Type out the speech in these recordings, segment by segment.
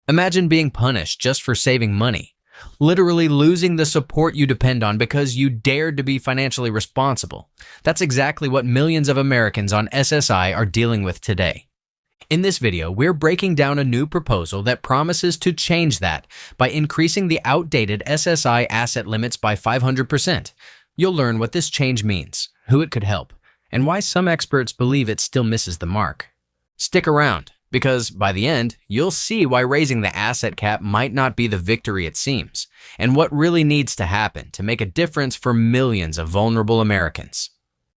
Imagine being punished just for saving money, literally losing the support you depend on because you dared to be financially responsible. That's exactly what millions of Americans on SSI are dealing with today. In this video, we're breaking down a new proposal that promises to change that by increasing the outdated SSI asset limits by 500%. You'll learn what this change means, who it could help, and why some experts believe it still misses the mark. Stick around, because by the end, you'll see why raising the asset cap might not be the victory it seems, and what really needs to happen to make a difference for millions of vulnerable Americans.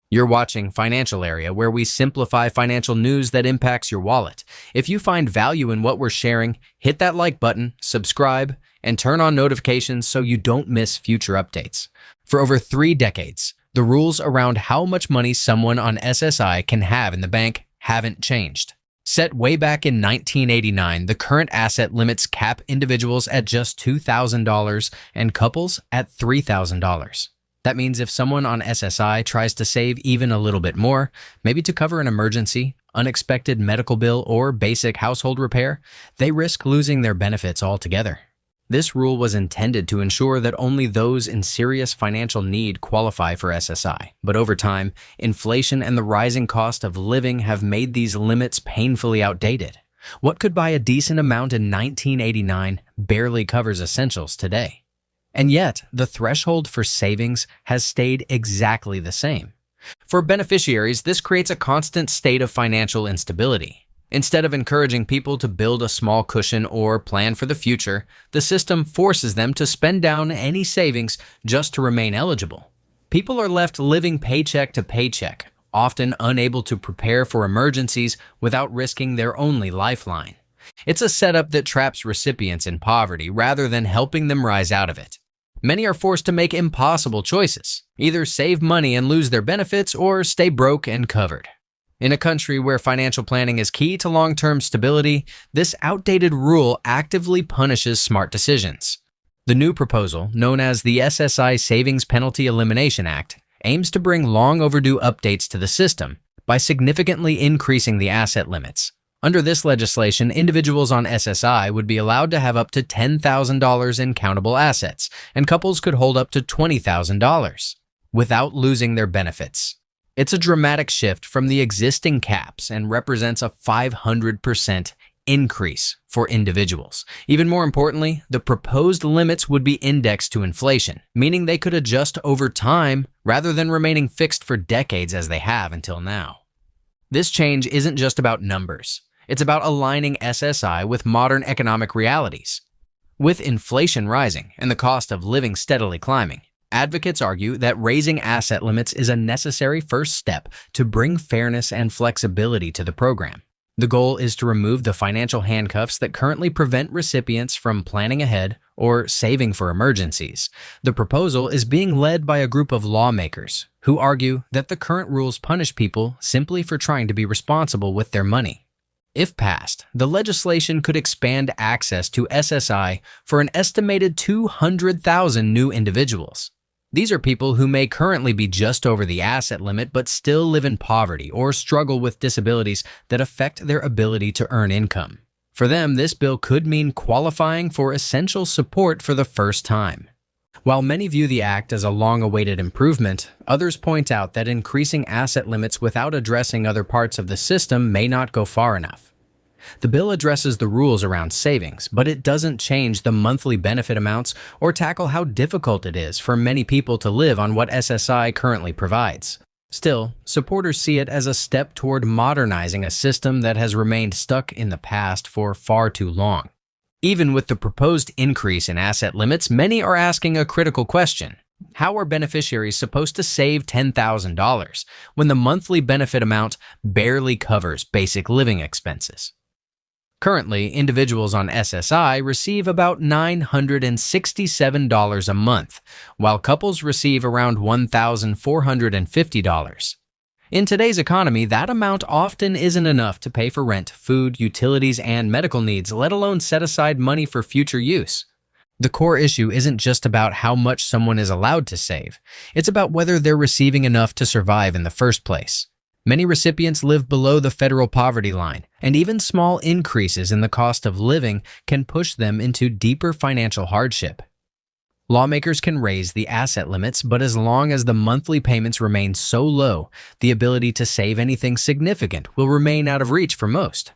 You're watching Financial Area, where we simplify financial news that impacts your wallet. If you find value in what we're sharing, hit that like button, subscribe, and turn on notifications so you don't miss future updates. For over 3 decades, the rules around how much money someone on SSI can have in the bank haven't changed. Set way back in 1989, the current asset limits cap individuals at just $2,000 and couples at $3,000. That means if someone on SSI tries to save even a little bit more, maybe to cover an emergency, unexpected medical bill, or basic household repair, they risk losing their benefits altogether. This rule was intended to ensure that only those in serious financial need qualify for SSI. But over time, inflation and the rising cost of living have made these limits painfully outdated. What could buy a decent amount in 1989 barely covers essentials today. And yet, the threshold for savings has stayed exactly the same. For beneficiaries, this creates a constant state of financial instability. Instead of encouraging people to build a small cushion or plan for the future, the system forces them to spend down any savings just to remain eligible. People are left living paycheck to paycheck, often unable to prepare for emergencies without risking their only lifeline. It's a setup that traps recipients in poverty rather than helping them rise out of it. Many are forced to make impossible choices, either save money and lose their benefits or stay broke and covered. In a country where financial planning is key to long-term stability, this outdated rule actively punishes smart decisions. The new proposal, known as the SSI Savings Penalty Elimination Act, aims to bring long overdue updates to the system by significantly increasing the asset limits. Under this legislation, individuals on SSI would be allowed to have up to $10,000 in countable assets, and couples could hold up to $20,000 without losing their benefits. It's a dramatic shift from the existing caps and represents a 500% increase for individuals. Even more importantly, the proposed limits would be indexed to inflation, meaning they could adjust over time rather than remaining fixed for decades as they have until now. This change isn't just about numbers. It's about aligning SSI with modern economic realities. With inflation rising and the cost of living steadily climbing, advocates argue that raising asset limits is a necessary first step to bring fairness and flexibility to the program. The goal is to remove the financial handcuffs that currently prevent recipients from planning ahead or saving for emergencies. The proposal is being led by a group of lawmakers who argue that the current rules punish people simply for trying to be responsible with their money. If passed, the legislation could expand access to SSI for an estimated 200,000 new individuals. These are people who may currently be just over the asset limit but still live in poverty or struggle with disabilities that affect their ability to earn income. For them, this bill could mean qualifying for essential support for the first time. While many view the act as a long-awaited improvement, others point out that increasing asset limits without addressing other parts of the system may not go far enough. The bill addresses the rules around savings, but it doesn't change the monthly benefit amounts or tackle how difficult it is for many people to live on what SSI currently provides. Still, supporters see it as a step toward modernizing a system that has remained stuck in the past for far too long. Even with the proposed increase in asset limits, many are asking a critical question. How are beneficiaries supposed to save $10,000 when the monthly benefit amount barely covers basic living expenses? Currently, individuals on SSI receive about $967 a month, while couples receive around $1,450. In today's economy, that amount often isn't enough to pay for rent, food, utilities, and medical needs, let alone set aside money for future use. The core issue isn't just about how much someone is allowed to save. It's about whether they're receiving enough to survive in the first place. Many recipients live below the federal poverty line, and even small increases in the cost of living can push them into deeper financial hardship. Lawmakers can raise the asset limits, but as long as the monthly payments remain so low, the ability to save anything significant will remain out of reach for most.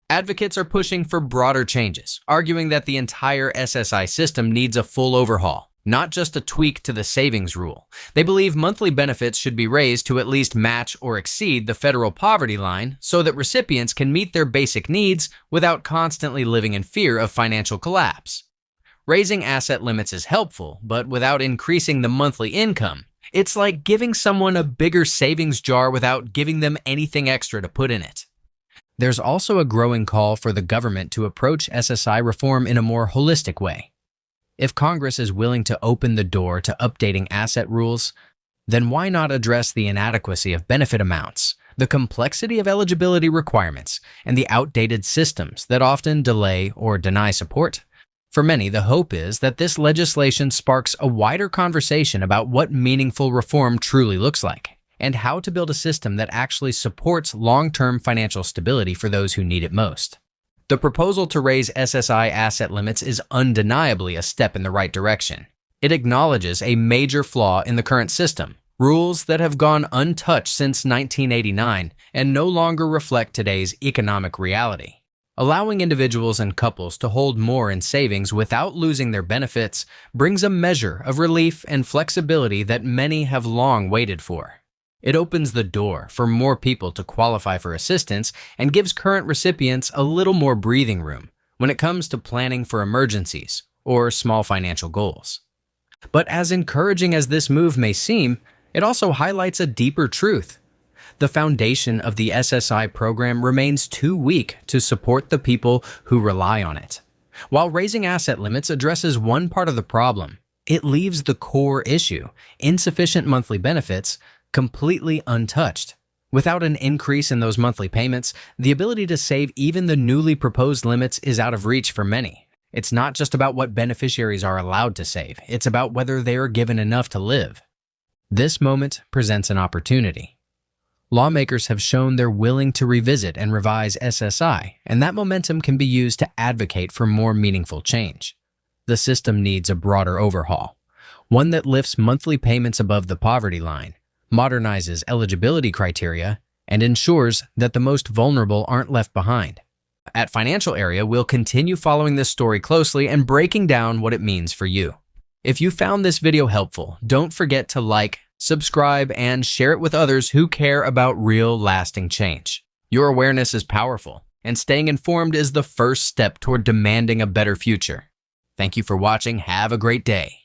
Advocates are pushing for broader changes, arguing that the entire SSI system needs a full overhaul, not just a tweak to the savings rule. They believe monthly benefits should be raised to at least match or exceed the federal poverty line so that recipients can meet their basic needs without constantly living in fear of financial collapse. Raising asset limits is helpful, but without increasing the monthly income, it's like giving someone a bigger savings jar without giving them anything extra to put in it. There's also a growing call for the government to approach SSI reform in a more holistic way. If Congress is willing to open the door to updating asset rules, then why not address the inadequacy of benefit amounts, the complexity of eligibility requirements, and the outdated systems that often delay or deny support? For many, the hope is that this legislation sparks a wider conversation about what meaningful reform truly looks like, and how to build a system that actually supports long-term financial stability for those who need it most. The proposal to raise SSI asset limits is undeniably a step in the right direction. It acknowledges a major flaw in the current system, rules that have gone untouched since 1989 and no longer reflect today's economic reality. Allowing individuals and couples to hold more in savings without losing their benefits brings a measure of relief and flexibility that many have long waited for. It opens the door for more people to qualify for assistance and gives current recipients a little more breathing room when it comes to planning for emergencies or small financial goals. But as encouraging as this move may seem, it also highlights a deeper truth. The foundation of the SSI program remains too weak to support the people who rely on it. While raising asset limits addresses one part of the problem, it leaves the core issue, insufficient monthly benefits, completely untouched. Without an increase in those monthly payments, the ability to save even the newly proposed limits is out of reach for many. It's not just about what beneficiaries are allowed to save, it's about whether they are given enough to live. This moment presents an opportunity. Lawmakers have shown they're willing to revisit and revise SSI, and that momentum can be used to advocate for more meaningful change. The system needs a broader overhaul, one that lifts monthly payments above the poverty line, modernizes eligibility criteria, and ensures that the most vulnerable aren't left behind. At Financial Area, we'll continue following this story closely and breaking down what it means for you. If you found this video helpful, don't forget to like, subscribe, and share it with others who care about real, lasting change. Your awareness is powerful, and staying informed is the first step toward demanding a better future. Thank you for watching. Have a great day.